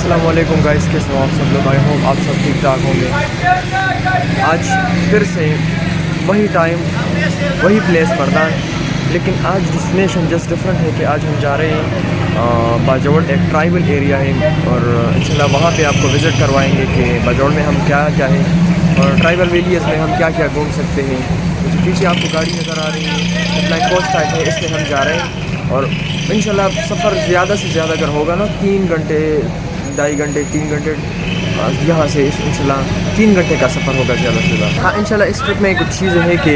अस्सलाम वालेकुम गाइस, कैसे हो आप सब लोग। आई होप आप सब ठीक ठाक होंगे। आज फिर से वही टाइम वही प्लेस मर्दान, लेकिन आज डेस्टिनेशन जस्ट डिफरेंट है कि आज हम जा रहे हैं बाजौड़। एक ट्राइबल एरिया है और इंशाल्लाह वहाँ पे आपको विज़िट करवाएंगे कि बाजौड़ में हम क्या क्या है और ट्राइबल विलेज में हम क्या क्या घूम सकते हैं। तो पीछे आपको गाड़ी नज़र आ रही है, फ्लाइंग कोच टाइप है, इसमें हम जा रहे हैं। और इंशाल्लाह सफ़र ज़्यादा से ज़्यादा अगर होगा ना 3 घंटे 2.5 घंटे 3 घंटे यहाँ से इंशाल्लाह 3 घंटे का सफ़र होगा ज़्यादा से ज़्यादा। हाँ इंशाल्लाह इस ट्रिप में कुछ चीज़ें हैं कि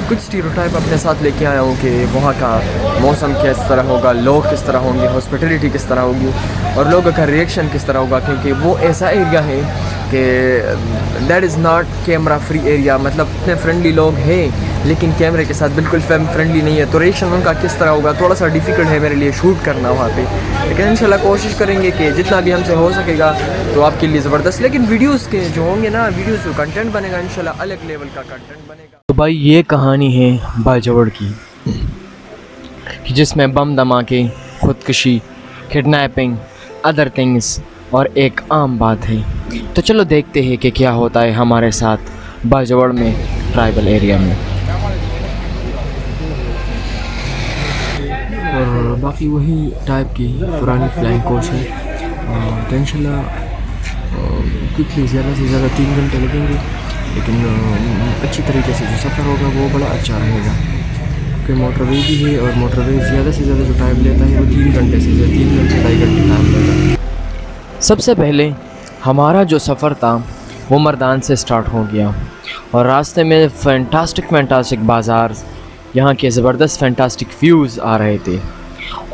कुछ स्टीरियोटाइप अपने साथ लेके आया हूँ कि वहाँ का मौसम किस तरह होगा, लोग किस तरह होंगे, हॉस्पिटलिटी किस तरह होगी और लोगों का रिएक्शन किस तरह होगा, क्योंकि वो ऐसा एरिया है कि that is not camera free area. मतलब इतने फ्रेंडली लोग हैं लेकिन कैमरे के साथ बिल्कुल फ्रेंडली नहीं है, तो रिएक्शन उनका किस तरह होगा थोड़ा सा डिफ़िकल्ट है मेरे लिए शूट करना वहाँ पे। लेकिन इंशाल्लाह कोशिश करेंगे कि जितना भी हमसे हो सकेगा तो आपके लिए ज़बरदस्त। लेकिन वीडियोज़ के जो होंगे ना, वीडियोज़ जो कंटेंट बनेगा इंशाल्लाह अलग लेवल का कंटेंट बनेगा। तो भाई ये कहानी है बाजौड़ की, कि जिसमें बम धमाके, ख़ुदकुशी, किडनैपिंग, अदर थिंग्स और एक आम बात है। तो चलो देखते हैं कि क्या होता है हमारे साथ बाजौड़ में, ट्राइबल एरिया में। और बाकी वही टाइप की पुरानी फ्लाइंग कोच है। तो इंशाल्लाह क्विकली ज़्यादा से ज़्यादा 3 घंटे लगेंगे, लेकिन अच्छी तरीके से जो सफ़र होगा वो बड़ा अच्छा रहेगा, क्योंकि मोटरवे भी है और मोटरवे ज़्यादा से ज़्यादा जो टाइम लेता है वो 3 घंटे से 3 घंटे 2.5 घंटे टाइम लेता है। सबसे पहले हमारा जो सफ़र था वो मर्दान से स्टार्ट हो गया और रास्ते में फैंटास्टिक बाज़ार, यहाँ के ज़बरदस्त फैंटास्टिक व्यूज़ आ रहे थे।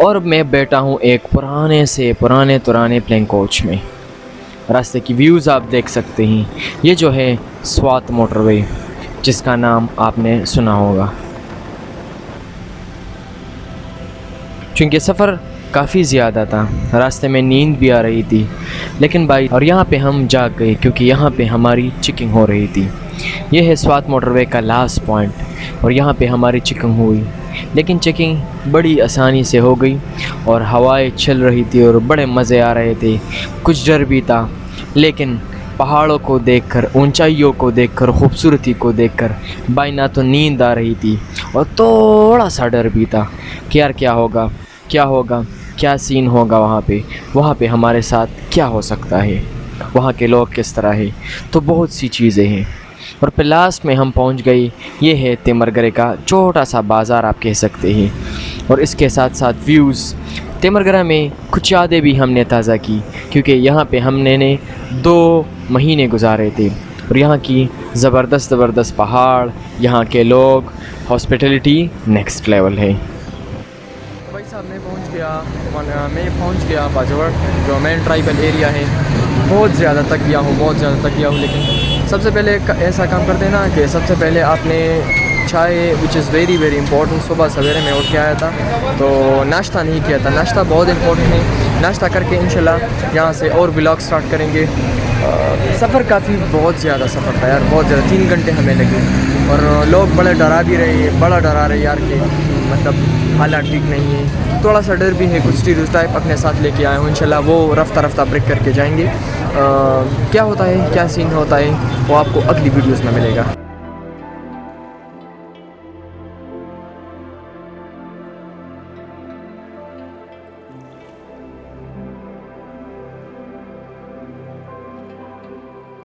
और मैं बैठा हूँ एक पुराने प्लेन कोच में। रास्ते की व्यूज़ आप देख सकते हैं। ये जो है स्वात मोटरवे, जिसका नाम आपने सुना होगा। चूँकि सफ़र काफ़ी ज़्यादा था, रास्ते में नींद भी आ रही थी, लेकिन भाई और यहाँ पे हम जाग गए क्योंकि यहाँ पे हमारी चेकिंग हो रही थी। ये है स्वात मोटरवे का लास्ट पॉइंट और यहाँ पे हमारी चेकिंग हुई, लेकिन चेकिंग बड़ी आसानी से हो गई और हवाएं चल रही थी और बड़े मज़े आ रहे थे। कुछ डर भी था, लेकिन पहाड़ों को देखकर, ऊंचाइयों को देखकर, खूबसूरती को देखकर भाई ना तो नींद आ रही थी और थोड़ा सा डर भी था कि यार क्या होगा, क्या सीन होगा वहाँ पे हमारे साथ क्या हो सकता है, वहाँ के लोग किस तरह है। तो बहुत सी चीज़ें हैं और फिर लास्ट में हम पहुँच गए। ये है तिमरगरे का छोटा सा बाज़ार आप कह सकते हैं, और इसके साथ साथ व्यूज़। तिमरगरा में कुछ यादें भी हमने ताज़ा की, क्योंकि यहाँ पे हमने 2 महीने गुजारे थे और यहाँ की ज़बरदस्त पहाड़, यहाँ के लोग, हॉस्पिटलिटी नेक्स्ट लेवल है। भाई साहब मैं पहुँच गया बाजौड़, जो मेन ट्राइबल एरिया है। बहुत ज़्यादा थक गया हूँ, लेकिन सबसे पहले ऐसा काम करते हैं ना कि सबसे पहले आपने चाय, विच इज़ वेरी इंपॉर्टेंट। सुबह सवेरे में उठ के आया था तो नाश्ता नहीं किया था। नाश्ता बहुत इंपॉर्टेंट है। नाश्ता करके इंशाल्लाह यहाँ से और व्लॉग स्टार्ट करेंगे। सफ़र बहुत ज़्यादा सफ़र था यार, बहुत ज़्यादा 3 घंटे हमें लगे और लोग बड़ा डरा रहे यार कि मतलब हालात ठीक नहीं है। थोड़ा सा डर भी है, कुछ स्टीरियोटाइप अपने साथ लेके आए हूँ। इंशाल्लाह वो रफ्ता ब्रेक करके जाएंगे। क्या होता है, क्या सीन होता है वो आपको अगली वीडियोज़ में मिलेगा।